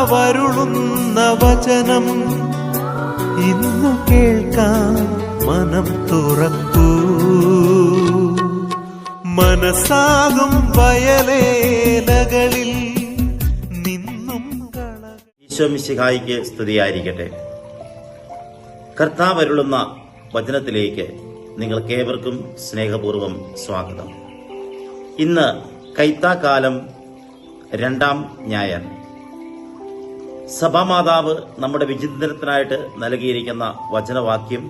കർത്താവരുളുന്ന വചനം ഇന്നു കേൾക്കാം മനം തുറക്കൂ. മനസ്സാകും വയലേലകളിൽ നിന്നും ഈശോ മിശിഹായിക്ക് സ്തുതിയായിരിക്കട്ടെ. കർത്താവരുളുന്ന വചനത്തിലേക്ക് നിങ്ങൾക്കേവർക്കും സ്നേഹപൂർവ്വം സ്വാഗതം. ഇന്ന് കൈത്താക്കാലം 2-ാം ഞായർ. സഭാമാതാവ് നമ്മുടെ വിചിന്തനത്തിനായിട്ട് നൽകിയിരിക്കുന്ന വചനവാക്യം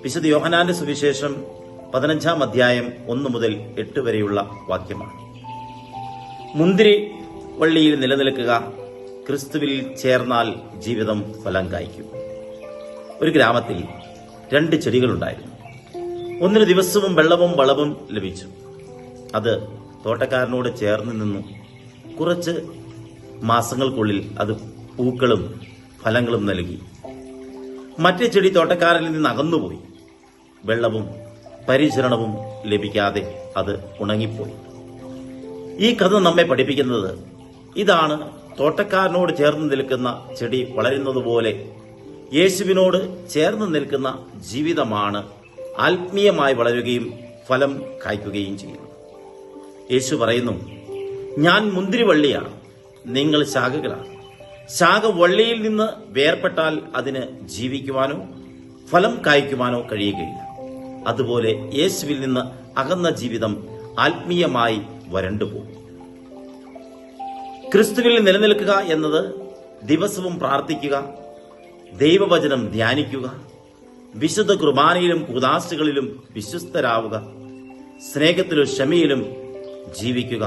വിശുദ്ധ യോഹന്നാന്റെ സുവിശേഷം 15-ാം അധ്യായം 1 മുതൽ 8 വരെയുള്ള വാക്യമാണ്. മുന്തിരി വള്ളിയിൽ നിലനിൽക്കുക, ക്രിസ്തുവിൽ ചേർന്നാൽ ജീവിതം ഫലം കായ്ക്കും. ഒരു ഗ്രാമത്തിൽ 2 ചെടികളുണ്ടായിരുന്നു. ഒന്നിന് ദിവസവും വെള്ളവും വളവും ലഭിച്ചു. അത് തോട്ടക്കാരനോട് ചേർന്ന് നിന്നു. കുറച്ച് മാസങ്ങൾക്കുള്ളിൽ അത് പൂക്കളും ഫലങ്ങളും നൽകി. മറ്റേ ചെടി തോട്ടക്കാരനിൽ നിന്ന് അകന്നുപോയി. വെള്ളവും പരിചരണവും ലഭിക്കാതെ അത് ഉണങ്ങിപ്പോയി. ഈ കഥ നമ്മെ പഠിപ്പിക്കുന്നത് ഇതാണ്: തോട്ടക്കാരനോട് ചേർന്ന് നിൽക്കുന്ന ചെടി വളരുന്നതുപോലെ യേശുവിനോട് ചേർന്ന് നിൽക്കുന്ന ജീവിതമാണ് ആത്മീയമായി വളരുകയും ഫലം കായ്ക്കുകയും ചെയ്യുന്നത്. യേശു പറയുന്നു, ഞാൻ മുന്തിരിവള്ളിയാണ്, നിങ്ങൾ ശാഖകളാണ്. ശാഖ വള്ളിയിൽ നിന്ന് വേർപെട്ടാൽ അതിന് ജീവിക്കുവാനോ ഫലം കായ്ക്കുവാനോ കഴിയുകയില്ല. അതുപോലെ യേശുവിൽ നിന്ന് അകന്ന ജീവിതം ആത്മീയമായി വരണ്ടുപോകും. ക്രിസ്തുവിൽ നിലനിൽക്കുക എന്നത് ദിവസവും പ്രാർത്ഥിക്കുക, ദൈവവചനം ധ്യാനിക്കുക, വിശുദ്ധ കുർബാനയിലും കൂദാശകളിലും വിശ്വസ്തരാവുക, സ്നേഹത്തിലും ക്ഷമയിലും ജീവിക്കുക,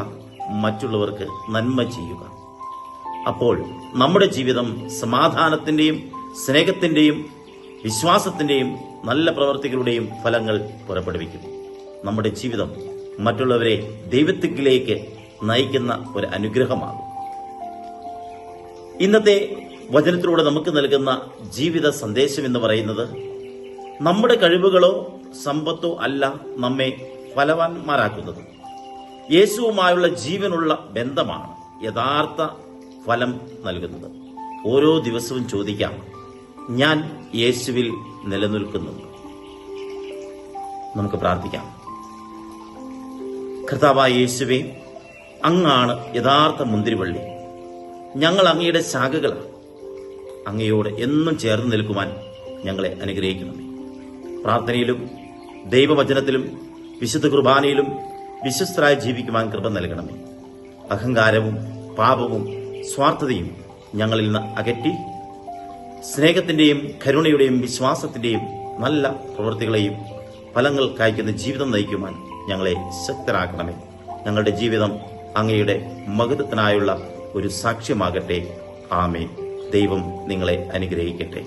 മറ്റുള്ളവർക്ക് നന്മ ചെയ്യുക. അപ്പോൾ നമ്മുടെ ജീവിതം സമാധാനത്തിന്റെയും സ്നേഹത്തിന്റെയും വിശ്വാസത്തിന്റെയും നല്ല പ്രവർത്തികളുടെയും ഫലങ്ങൾ പുറപ്പെടുവിക്കും. നമ്മുടെ ജീവിതം മറ്റുള്ളവരെ ദൈവത്തിലേക്ക് നയിക്കുന്ന ഒരു അനുഗ്രഹമാകും. ഇന്നത്തെ വചനത്തിലൂടെ നമുക്ക് നൽകുന്ന ജീവിത സന്ദേശം എന്ന് പറയുന്നത്, നമ്മുടെ കഴിവുകളോ സമ്പത്തോ അല്ല നമ്മെ ഫലവാന്മാരാക്കുന്നത്. യേശുവുമായുള്ള ജീവനുള്ള ബന്ധമാണ് യഥാർത്ഥ ഫലം നൽകുന്നത്. ഓരോ ദിവസവും ചോദിക്കാം, ഞാൻ യേശുവിൽ നിലനിൽക്കുന്നുണ്ട്. നമുക്ക് പ്രാർത്ഥിക്കാം. കർത്താവായ യേശുവേ, അങ്ങാണ് യഥാർത്ഥ മുന്തിരിവള്ളി. ഞങ്ങൾ അങ്ങയുടെ ശാഖകളാണ്. അങ്ങയോട് എന്നും ചേർന്ന് നിൽക്കുവാൻ ഞങ്ങളെ അനുഗ്രഹിക്കണമേ. പ്രാർത്ഥനയിലും ദൈവവചനത്തിലും വിശുദ്ധ കുർബാനയിലും വിശ്വസ്തരായി ജീവിക്കുവാൻ കൃപ നൽകണമേ. അഹങ്കാരവും പാപവും സ്വാർത്ഥതയും ഞങ്ങളിൽ നിന്ന് അകറ്റി സ്നേഹത്തിന്റെയും കരുണയുടെയും വിശ്വാസത്തിന്റെയും നല്ല പ്രവൃത്തികളെയും ഫലങ്ങൾ കായ്ക്കുന്ന ജീവിതം നയിക്കുവാൻ ഞങ്ങളെ ശക്തരാക്കണമേ. ഞങ്ങളുടെ ജീവിതം അങ്ങയുടെ മഹത്വത്തിനായുള്ള ഒരു സാക്ഷ്യമാകട്ടെ. ആമേൻ. ദൈവം നിങ്ങളെ അനുഗ്രഹിക്കട്ടെ.